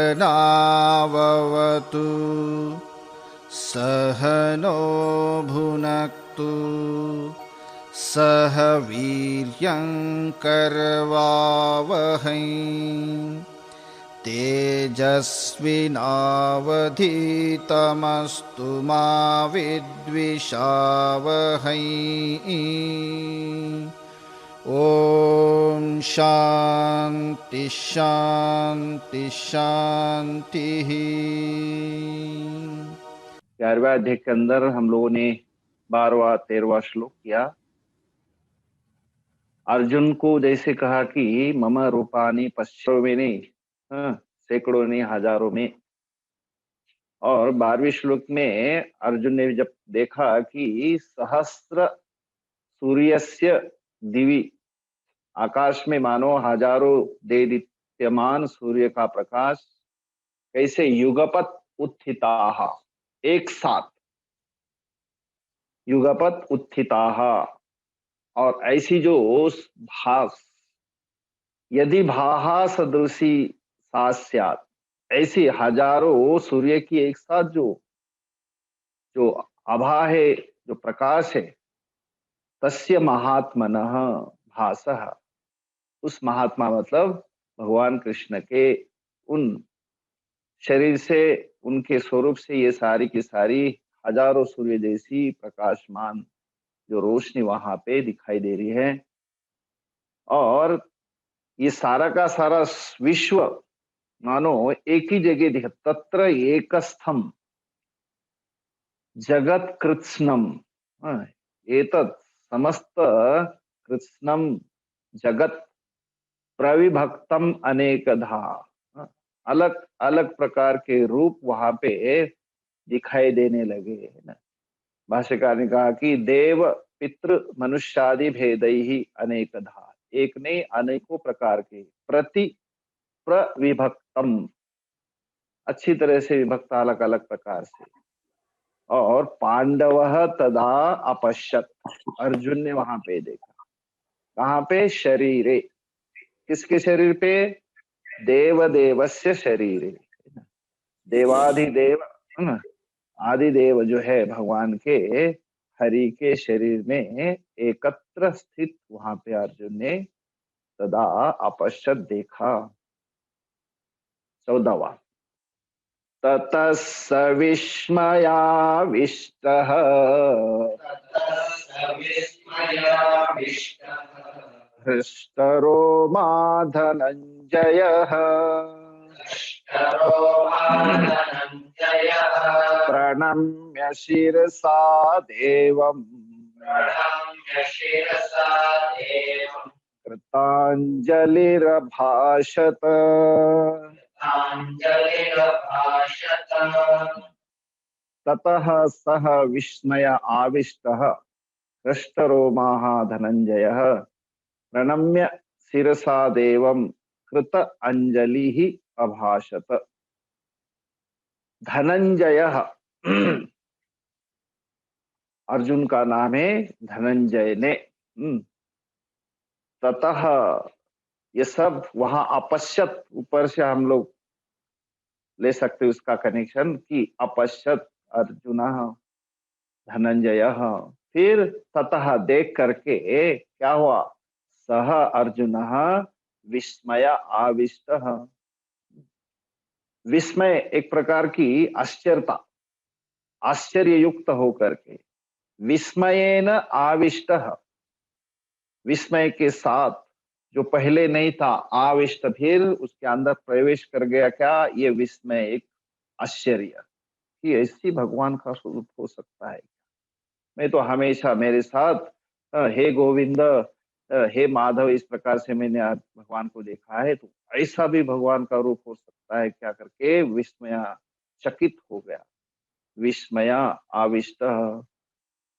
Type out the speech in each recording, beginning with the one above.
सहनाववतु सहनो भुनक्तु सह वीर्यङ्करवावहै तेजस्विनावधीतमस्तु मा विद्विषावहै। ओम शांति शांति शांति। 11वें अध्याय के अंदर हम लोगों ने 12वां 13वां श्लोक किया। अर्जुन को जैसे कहा कि मम रूपानी पश्चिमों में नहीं, सैकड़ों नहीं, हजारों में। और 12वें श्लोक में अर्जुन ने जब देखा कि सहस्त्र सूर्यस्य दिवि, आकाश में मानो हजारों दैदीप्यमान सूर्य का प्रकाश कैसे युगपत उत्थिताः, एक साथ युगपत उत्थिताः। और ऐसी जो भास, यदि भाहा सदृशी सा स्यात्, ऐसी हजारों सूर्य की एक साथ जो आभा है, जो प्रकाश है, तस्य महात्मनः भासः, उस महात्मा मतलब भगवान कृष्ण के उन शरीर से, उनके स्वरूप से ये सारी की सारी हजारों सूर्य जैसी प्रकाशमान जो रोशनी वहां पे दिखाई दे रही है। और ये सारा का सारा विश्व मानो एक ही जगह दिख, तत्र एकस्थम जगत कृत्स्नम, एतत् समस्त कृत्स्नम जगत प्रविभक्तम अनेकधा, अलग अलग प्रकार के रूप वहां पे दिखाई देने लगे है ना। भाष्यकार ने कहा कि देव पितृ मनुष्यादि भेदई ही अनेकधा, एक नहीं अनेकों प्रकार के, प्रति प्रविभक्तम, अच्छी तरह से विभक्त, अलग अलग प्रकार से। और पांडव तदा अपश्यत, अर्जुन ने वहां पे देखा, कहाँ पे, शरीरे, किसके शरीर पे, देवदेवस्य शरीरे, देवाधिदेव आदिदेव जो है भगवान के, हरि के शरीर में एकत्र स्थित वहां पे अर्जुन ने तदा अपश्यत देखा। 14वां, ततः स विस्मयाविष्टः हृष्टरो मा धनञ्जयः प्रणम्य शिरसा देवम् कृताञ्जलिरभाषत। ततः सः विस्मय आविष्टः हृष्टरोमाः धनञ्जयः प्रणम्य शिरसा देवं कृत अंजलिः अभाषत। धनंजयः अर्जुन का नाम है, धनंजय ने। ततः ये सब वहां अपश्यत, ऊपर से हम लोग ले सकते उसका कनेक्शन कि अपश्यत अर्जुन धनंजय, फिर ततः देख करके क्या हुआ, सह अर्जुन विस्मय आविष्ट, विस्मय एक प्रकार की आश्चर्यता, आश्चर्य युक्त होकर के, विस्मयेन आविष्ट, विस्मय के साथ, जो पहले नहीं था, आविष्ट फिर उसके अंदर प्रवेश कर गया, क्या, ये विस्मय, एक आश्चर्य कि ऐसी भगवान का स्वरूप हो सकता है। मैं तो हमेशा मेरे साथ हे गोविंद, हे माधव, इस प्रकार से मैंने आज भगवान को देखा है, तो ऐसा भी भगवान का रूप हो सकता है क्या करके विस्मय चकित हो गया, विस्मय आविष्ट।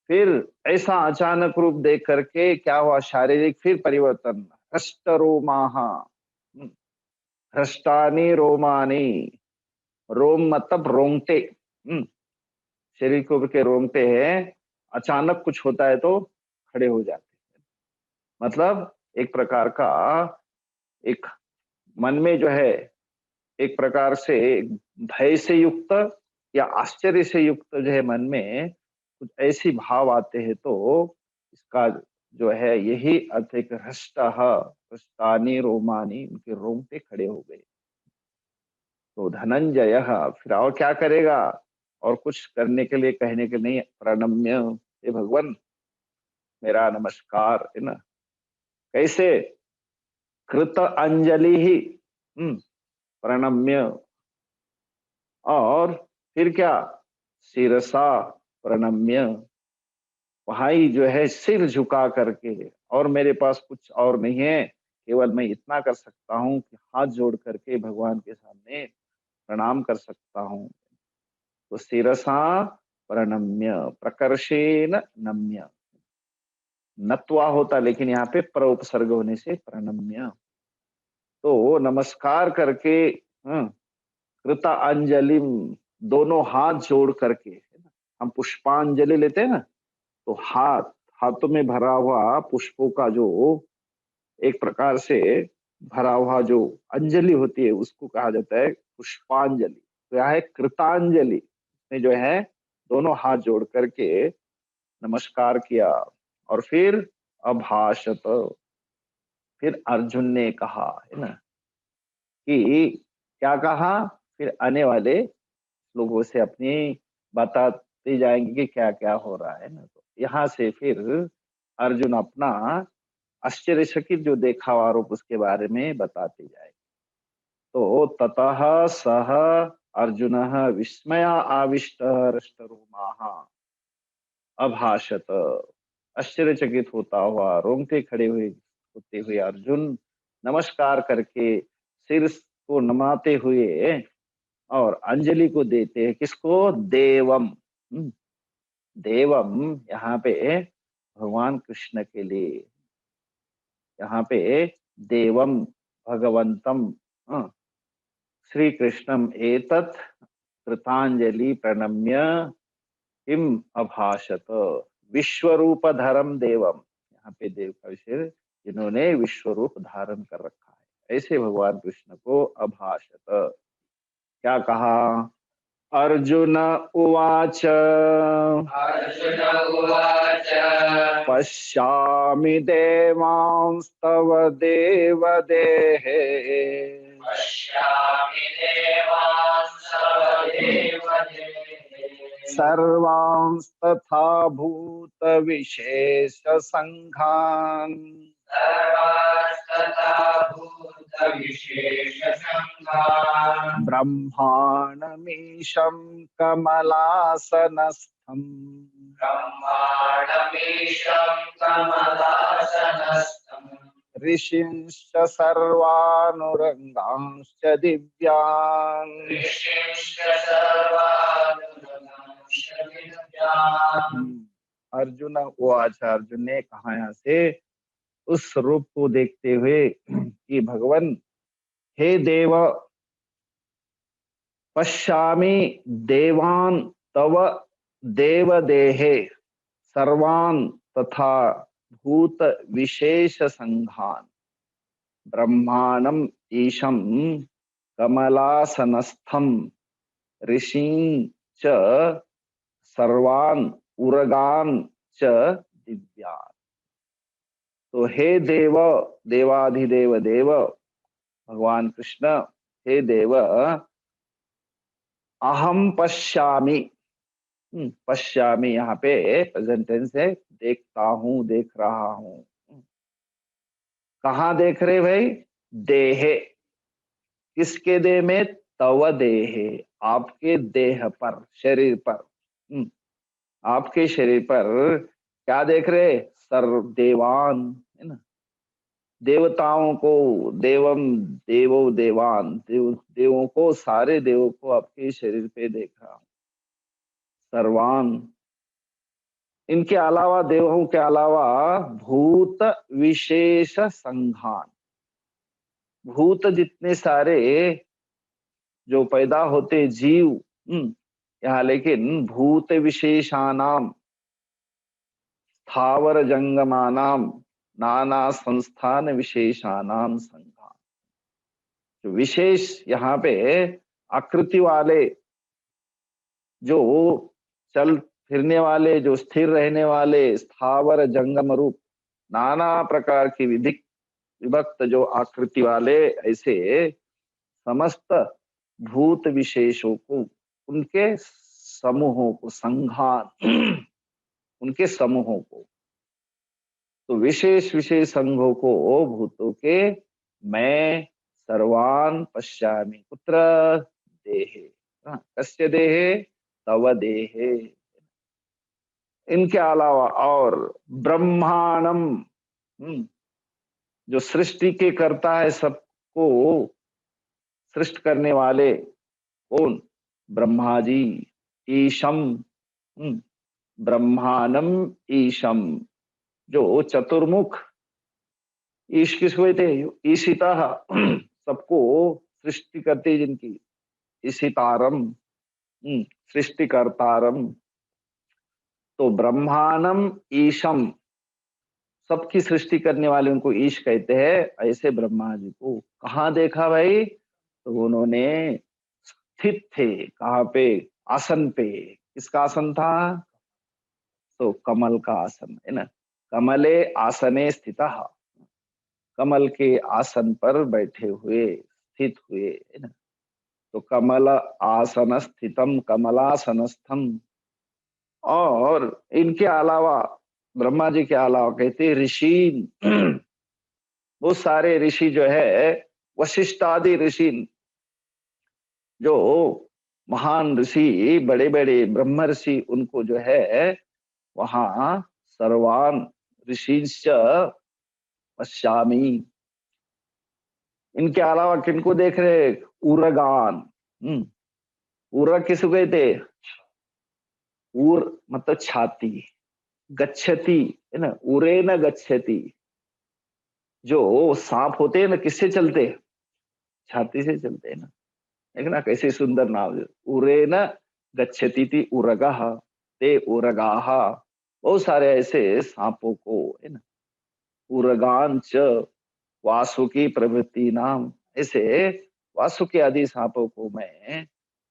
फिर ऐसा अचानक रूप देख करके क्या हुआ, शारीरिक फिर परिवर्तन, हृष्ट रोमाः, हृष्टानि रोमानि, रोम मतलब रोंगटे, शरीर के ऊपर के रोंगटे हैं, अचानक कुछ होता है तो खड़े हो जाते हैं। मतलब एक प्रकार का, एक मन में जो है एक प्रकार से भय से युक्त या आश्चर्य से युक्त जो है मन में कुछ ऐसी भाव आते हैं, तो इसका जो है यही अर्थ है कि हृष्टानि रोमानी, उनके रोंगटे खड़े हो गए। तो धनंजय फिर और क्या करेगा, और कुछ करने के लिए कहने के नहीं, प्रणम्य, हे भगवान मेरा नमस्कार, है ना। कैसे, कृत अंजलि ही, प्रणम्य, और फिर क्या, शिरसा प्रणम्य, वहां ही जो है सिर झुका करके, और मेरे पास कुछ और नहीं है, केवल मैं इतना कर सकता हूँ कि हाथ जोड़ करके भगवान के सामने प्रणाम कर सकता हूँ। तो शिरसा प्रणम्य, प्रकर्षेण नम्य, नत्वा होता लेकिन यहाँ पे पर उपसर्ग होने से प्रणम्य। तो नमस्कार करके, कृता अंजलि, दोनों हाथ जोड़ करके, है ना। हम पुष्पांजलि लेते हैं ना, तो हाथों में भरा हुआ पुष्पों का जो एक प्रकार से भरा हुआ जो अंजलि होती है, उसको कहा जाता है पुष्पांजलि। तो यह है कृतांजलि, में जो है दोनों हाथ जोड़ करके नमस्कार किया। और फिर अभाषत, फिर अर्जुन ने कहा, है ना, कि क्या कहा, फिर आने वाले लोगों से अपनी बताते जाएंगे कि क्या क्या हो रहा है ना। तो यहाँ से फिर अर्जुन अपना आश्चर्यचकित जो देखा आरोप उसके बारे में बताते जाए। तो ततः सह अर्जुन विस्मया आविष्ट हृष्टरोमाः अभाषत, आश्चर्यचकित होता हुआ, रोंगटे खड़े हुए होते हुए अर्जुन नमस्कार करके सिर को नमाते हुए और अंजलि को देते हैं, किसको, देवम, देवम यहाँ पे भगवान कृष्ण के लिए, यहाँ पे देवम भगवंतम, श्री कृष्णम एतत् कृतांजलि प्रणम्य किम अभाषत, विश्वरूपधरम देवम, यहाँ पे देव का विषय, जिन्होंने विश्वरूप धारण कर रखा है, ऐसे भगवान कृष्ण को अभाषत, क्या कहा। अर्जुन उवाच, अर्जुन उवाच, पश्यामि देवांस्तव देवदेहे, पश्यामि देवांस्तव देवदेहे, सर्वांस्तथा भूतविशेषसङ्घान्, सर्वांस्तथा भूतविशेषसङ्घान्, ब्रह्माणमीशं कमलासनस्थम्, ब्रह्माणमीशं कमलासनस्थम्, ऋषींश्च सर्वानुरगांश्च दिव्यान्, ऋषींश्च सर्वानुरगांश्च दिव्यान्। अर्जुन उवाच, अर्जुन ने कहा यहाँ से उस रूप को देखते हुए कि भगवान, हे देव, पश्यामि देवान तव देवदेहे सर्वान् तथा भूत विशेष संघान, ब्रह्मांडम ईशं कमलासनस्थम, ऋषीन् च सर्वान् उरगान् च दिव्यान्। तो हे देव, देवाधिदेव देव भगवान कृष्ण, हे देव, अहम पश्यामि, पश्यामि यहाँ पे प्रेजेंट टेंस है, देखता हूं, देख रहा हूं। कहाँ देख रहे भाई, देहे, किसके देह में, तव देहे, आपके देह पर, शरीर पर, आपके शरीर पर क्या देख रहे, सर्व देवान, है ना, देवताओं को, देवम देवो देवान, देवों को, सारे देवों को आपके शरीर पे देख रहा हूं, सर्वान, इनके अलावा, देवों के अलावा भूत विशेष संघान, भूत जितने सारे जो पैदा होते जीव, यहाँ लेकिन भूत विशेषानाम स्थावर जंगमानाम नाना संस्थान विशेषानाम संघान, जो विशेष यहाँ पे आकृति वाले, जो चल फिरने वाले, जो स्थिर रहने वाले, स्थावर जंगम रूप, नाना प्रकार की विभक्त जो आकृति वाले ऐसे समस्त भूत विशेषों को, उनके समूहों को, संघान उनके समूहों को, तो विशेष विशेष संघों को भूतों के मैं सर्वान पश्यामि। कुत्र? देहे। कस्य देहे? तव देहे। इनके अलावा और ब्रह्मांडम, जो सृष्टि के करता है, सबको सृष्ट करने वाले कौन? ब्रह्मा जी। ईशम, ब्रह्मांडम ईशम, जो चतुर्मुख, ईश किसको कहते हैं? ईशिता सबको सृष्टि करते जिनकी, ईशितारम, सृष्टिकर्तारम। तो ब्रह्मांडम ईशम, सबकी सृष्टि करने वाले, उनको ईश कहते हैं। ऐसे ब्रह्मा जी को कहाँ देखा भाई? तो उन्होंने स्थित थे, कहाँ पे? आसन पे। किसका आसन था? तो कमल का आसन है ना। कमले आसने स्थितः, कमल के आसन पर बैठे हुए, स्थित हुए है ना। तो कमल आसन स्थितम कमलासनस्थम। और इनके अलावा, ब्रह्मा जी के अलावा कहते ऋषि, वो सारे ऋषि जो है, वशिष्ठ आदि ऋषि, जो महान ऋषि, बड़े बड़े ब्रह्म ऋषि, उनको जो है वहां सर्वान ऋषिश्च पश्यामि। इनके अलावा किनको देख रहे? उरगान। उर किसको कहते? उर मतलब छाती, गच्छति है ना, उरे न गच्छति। जो सांप होते हैं ना, किससे चलते? छाती से चलते हैं ना। देख ना कैसे सुंदर नाम। उरे न गच्छति थी उरगः, ते उरगाह। बहुत सारे ऐसे सांपों को है ना, उरगान च वासुकी प्रभृति नाम, ऐसे वासुकी आदि सांपों को मैं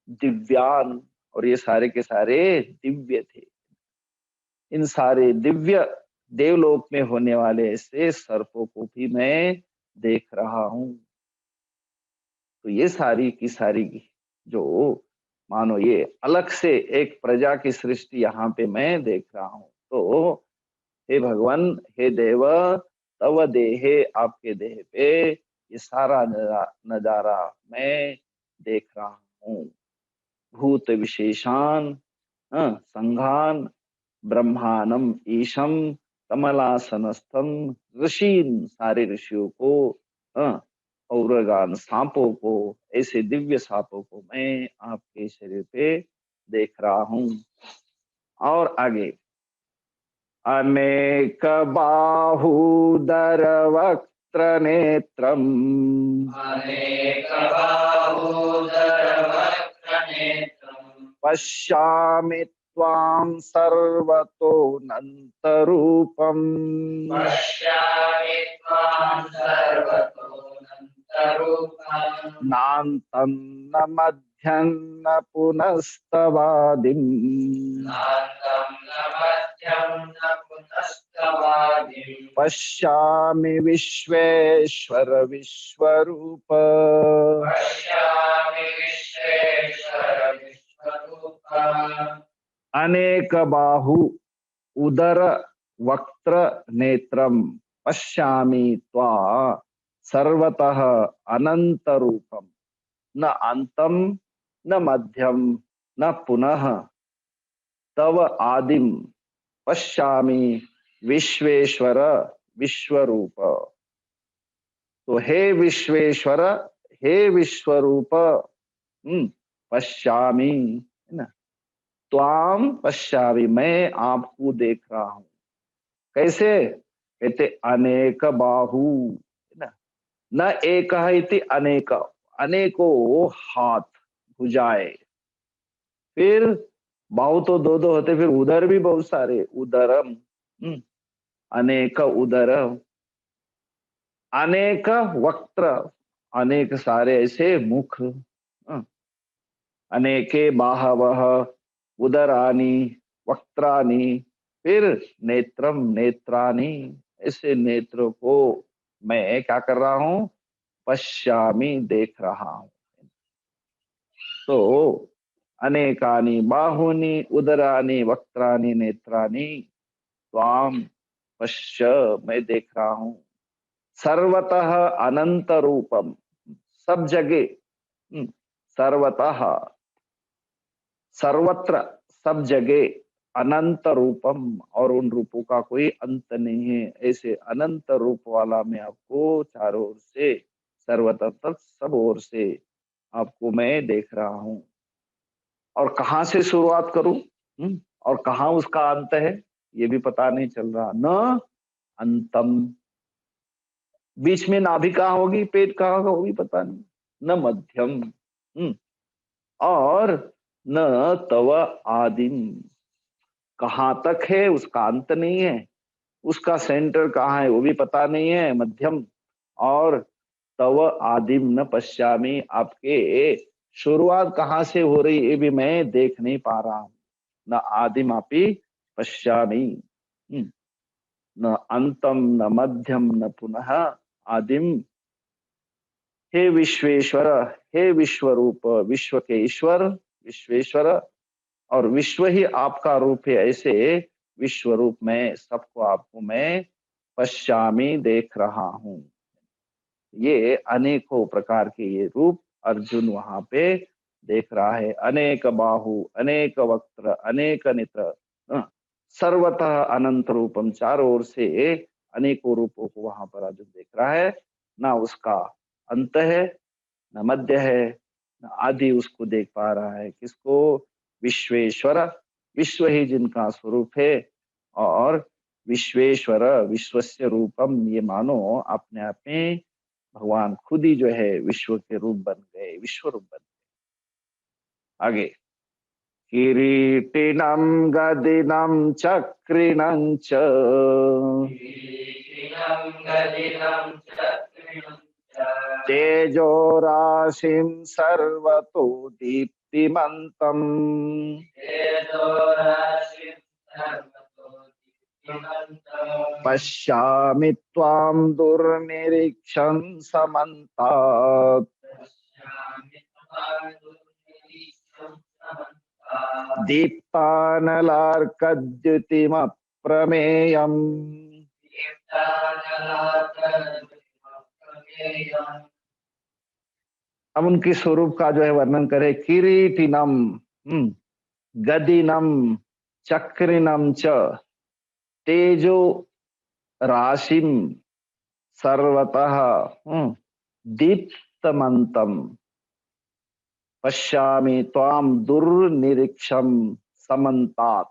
दिव्यान, और ये सारे के सारे दिव्य थे। इन सारे दिव्य देवलोक में होने वाले ऐसे सर्पों को भी मैं देख रहा हूं। तो ये सारी की सारी जो मानो ये अलग से एक प्रजा की सृष्टि यहाँ पे मैं देख रहा हूं। तो हे भगवान, हे देव, तव देहे, आपके देह पे ये सारा नजारा मैं देख रहा हूं। भूत विशेषान संघान ब्रह्मांडम ईशम कमलासनस्थम, ऋषिन सारे ऋषियों को, औरगान सांपों को, ऐसे दिव्य सांपों को मैं आपके शरीर पे देख रहा हूं। और आगे, अनेक बाहुदर वक्त्र नेत्रम, अनेक बाहुदर वक्त्र नेत्रम, पश्यामि त्वां सर्वतोऽनन्तरूपम्, पश्यामि त्वां सर्वतोऽनन्तरूपम्, नान्तं न मध्यं न पुनस्तवादिम्, नान्तं न मध्यं न पुनस्तवादिम्, पश्यामि विश्वेश्वर विश्वरूप, पश्यामि विश्वेश्वर विश्वरूप, अनेक बाहु उदर वक्त्र नेत्रम, पश्यामि त्वा सर्वतः अनंत रूपम, न अंतम न मध्यम न पुनः तव आदिम, पश्यामि विश्वेश्वर विश्वरूप। तो हे विश्वेश्वर, हे विश्वरूप, पश्यामि है ना, त्वाम पश्यामि, मैं आपको देख रहा हूं। कैसे? कहते अनेक बाहु है ना, न एक इति अनेक, अनेकों हाथ भुजाए। फिर बाहु तो दो दो होते, फिर उधर भी बहुत सारे, उदरम, अनेक उदर, अनेक वक्त्र, अनेक सारे ऐसे मुख, अनेके बाहवः उदरानी वक्त्रानी, फिर नेत्रम नेत्रानी, ऐसे नेत्रों को मैं क्या कर रहा हूं, पश्यामी देख रहा हूं। तो अनेकानि बाहुनी उदरानी वक्त्रानी नेत्रानी त्वाम पश्य, मैं देख रहा हूं। सर्वतः अनंत रूपम, सब जगह, सर्वतः, सर्वत्र, सब जगह, अनंत रूपम, और उन रूपों का कोई अंत नहीं है, ऐसे अनंत रूप वाला मैं आपको चारों ओर से, सर्वत्र तक सब ओर से आपको मैं देख रहा हूं। और कहां से शुरुआत करूं, और कहां उसका अंत है, ये भी पता नहीं चल रहा। न अंतम, बीच में नाभि कहाँ होगी, पेट कहाँ होगी, पता नहीं। न मध्यम, और न तव आदिम, कहाँ तक है उसका अंत नहीं है, उसका सेंटर कहाँ है वो भी पता नहीं है, मध्यम। और तव आदिम न पश्यामी, आपके शुरुआत कहाँ से हो रही ये भी मैं देख नहीं पा रहा हूं। न आदिम अपि पश्यामी, न अंतम न मध्यम न पुनः आदिम। हे विश्वेश्वर, हे विश्वरूप, विश्व के ईश्वर विश्वेश्वर, और विश्व ही आपका रूप है, ऐसे विश्व रूप में सबको आपको मैं पश्यामी देख रहा हूं। ये अनेकों प्रकार के ये रूप अर्जुन वहां पे देख रहा है। अनेक बाहु अनेक वक्त्र अनेक नेत्र, सर्वतः अनंत रूपम, चारों ओर से अनेकों रूपों को वहां पर अर्जुन देख रहा है। ना उसका अंत है, न मध्य है, न आदि, उसको देख पा रहा है। किसको, विश्वेश्वर, विश्व ही जिनका स्वरूप है। और विश्वेश्वर विश्वस्य रूपम, ये मानो अपने आप में भगवान खुद ही जो है विश्व के रूप बन गए, विश्व रूप बन गए। आगे, किरीटिनं गदिनं चक्रिणं च किरीटिनं गदिनं चक्रिणं च तेजो राशिं सर्वतो दीप्तिमन्तम् तेजोराशिं सर्वतो दीप्तिमन्तम् पश्यामि त्वां दुर्निरीक्षं समन्तात् पश्यामि त्वां दुर्निरीक्षं समन्तात् दीप्तानलार्कद्युतिमप्रमेयम्। दीप्तानलार्कद्युतिमप्रमेयम्। अब उनके स्वरूप का जो है वर्णन करे। किरीटिनम, गदिनम, चक्रिनम च, तेजो राशिम सर्वतः दीप्तमंतम, पश्यामि त्वाम दुर्निरीक्षम समन्तात,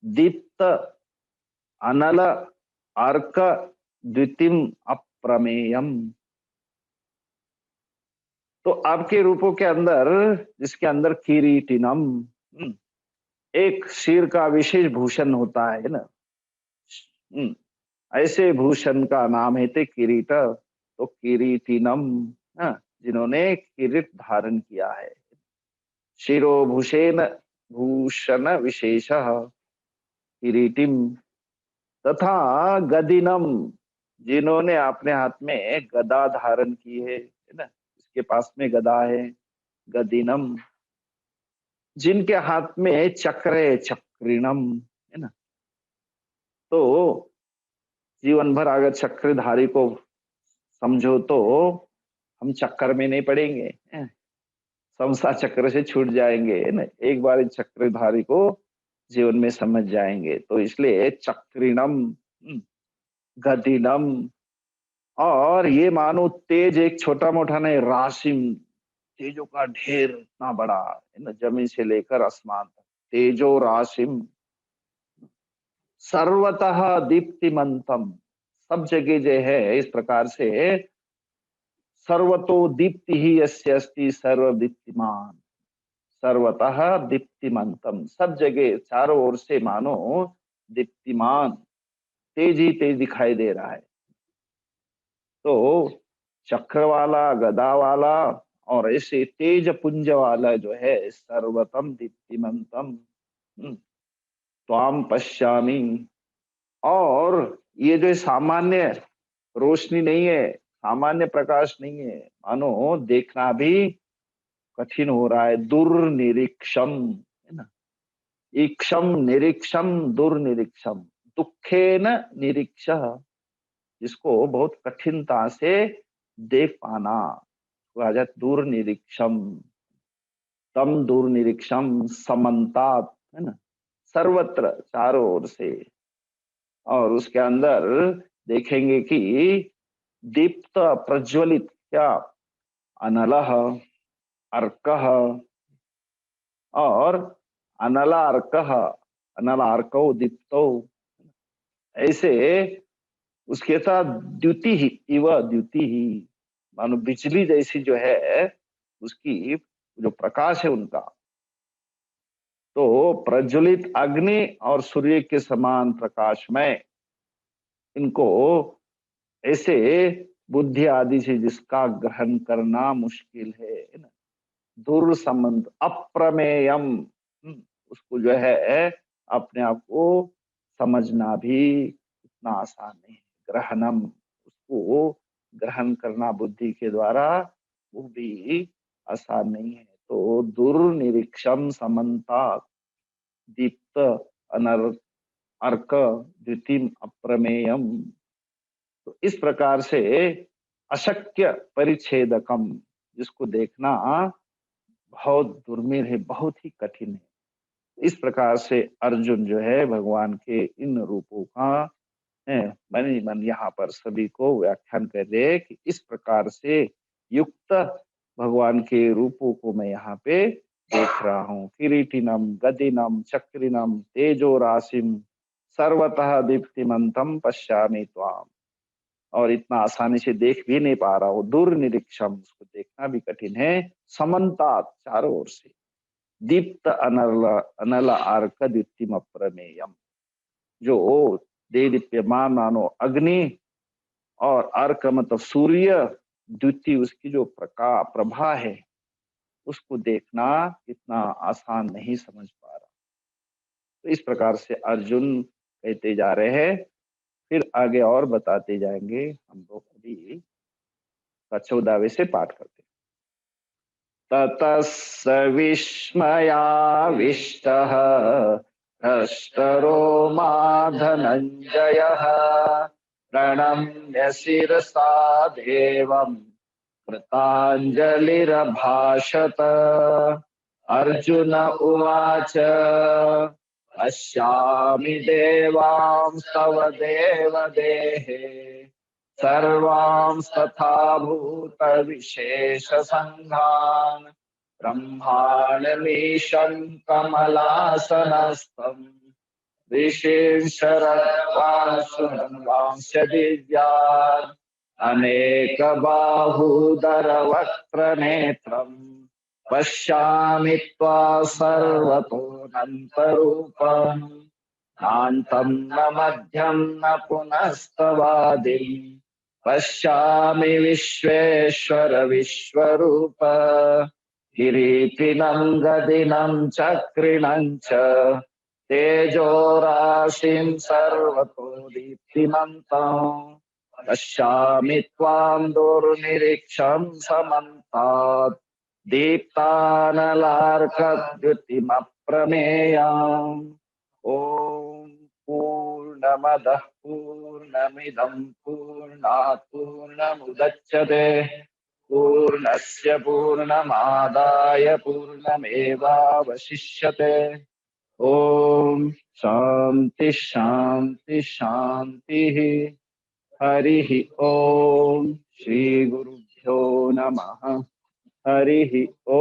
दीप्त अनल अर्क द्वितीम अप्रमेयम। तो आपके रूपों के अंदर, जिसके अंदर किरीटिनम, एक सिर का विशेष भूषण होता है ना, ऐसे भूषण का नाम है ते किरीट। तो किरीटिनम, जिन्होंने किरीट धारण किया है। शिरोभूषेण भूषण विशेष किरीटिम, तथा गदिनम, जिन्होंने अपने हाथ में गदा धारण की है ना, इसके पास में गदा है। गदिनम, जिनके हाथ में चक्र है, चक्रिणम, है ना। तो जीवन भर अगर चक्रधारी को समझो तो हम चक्कर में नहीं पड़ेंगे, संसार चक्र से छूट जाएंगे, है ना। एक बार इस चक्रधारी को जीवन में समझ जाएंगे। तो इसलिए चक्रिणम, गदिनम, और ये मानो तेज एक छोटा मोटा नहीं, राशिम, तेजों का ढेर इतना बड़ा है ना, जमीन से लेकर आसमान तक। तेजो राशिम सर्वतः दीप्तिमंतम, सब जगह जो है इस प्रकार से, सर्वतो दीप्ति ही यस्य अस्ति सर्वदीप्तिमान, सर्वतः दीप्तिमंतम, सब जगह चारों ओर से मानो दीप्तिमान, तेज ही तेज दिखाई दे रहा है। तो चक्र वाला, गदा वाला और ऐसे तेज पुंज वाला जो है सर्वतम दीप्तिमंतम त्वाम पश्यामि। और ये जो सामान्य रोशनी नहीं है, सामान्य प्रकाश नहीं है, मानो देखना भी कठिन हो रहा है। दुर्निरीक्षम है ना, ईक्षम निरीक्षम दुर्निरीक्षम, दुखेन निरीक्ष, जिसको बहुत कठिनता से देख पाना, कहा जाए दुर्निरीक्षम। तम दुर्निरीक्षम समन्तात है ना, सर्वत्र चारों ओर से। और उसके अंदर देखेंगे कि दीप्त प्रज्वलित क्या, अनलह अर्कः और अनला अर्कः, अनला अर्को दीप्तो, ऐसे उसके साथ द्युति ही इव द्युति ही, मानो बिजली जैसी जो है उसकी जो प्रकाश है उनका। तो प्रज्वलित अग्नि और सूर्य के समान प्रकाशमय, इनको ऐसे बुद्धि आदि से जिसका ग्रहण करना मुश्किल है ना, दूर संबंध अप्रमेयम, उसको जो है अपने आप को समझना भी इतना आसान नहीं है। ग्रहणम, उसको ग्रहण करना बुद्धि के द्वारा वो भी आसान नहीं है। तो दुर्निरीक्षम समन्ता दीप्त अनर अर्क द्वितीय अप्रमेयम, तो इस प्रकार से अशक्य परिच्छेदकम, जिसको देखना बहुत दुर्मिल है, बहुत ही कठिन है। इस प्रकार से अर्जुन जो है भगवान के इन रूपों का मन ही मन यहाँ पर सभी को व्याख्यान कर रहे हैं कि इस प्रकार से युक्त भगवान के रूपों को मैं यहाँ पे देख रहा हूँ। किरीटिनम गदिनम चक्रिनम तेजो राशिम सर्वतः दीप्तिमंतम पश्यामि त्वाम, और इतना आसानी से देख भी नहीं पा रहा हूँ। दुर्निरीक्षम, उसको देखना भी कठिन है। समन्तात, चारों ओर से। दीप्त अनल अनल अर्क द्युतिम अप्रमेयम, जो दे दीप्यमान मानो अग्नि और अर्क मतलब सूर्य, द्युति उसकी जो प्रभा है, उसको देखना इतना आसान नहीं समझ पा रहा। तो इस प्रकार से अर्जुन कहते जा रहे हैं, फिर आगे और बताते जाएंगे। हम लोग अभी 14वें से पाठ करते हैं। ततः विस्मयाविष्टः हृष्टरो मा धनञ्जयः प्रणम्य शिरसा देवं कृताञ्जलिरभाषत। अर्जुन उवाच पश्यामि देवांस्तव देवदेहे सर्वांस्तथा भूतविशेषसङ्घान् ब्रह्माण्डमीशं कमलासनस्थम् ऋषींशरवांश दिव्यान् अनेकबाहूदरवक्त्रनेत्रम् पश्यामि त्वा सर्वतोऽनन्तरूपम् नान्तं न मध्यं न पुनस्तवादिम् पश्यामि विश्वेश्वर विश्वरूप किरीटिनं गदिनं चक्रिणं च तेजो राशिं सर्वतो दीप्तिमन्तम् पश्यामि त्वां दुर्निरीक्षं समन्तात् दीप्तानलार्कद्युतिमप्रमेयम्। ॐ पूर्णमदः पूर्णमिदं पूर्णात् पूर्णमुदच्यते पूर्णस्य पूर्णमादाय पूर्णमेवावशिष्यते। ॐ शान्ति शान्ति शान्तिः। हरिः ॐ श्रीगुरुभ्यो नमः। हरिः ॐ।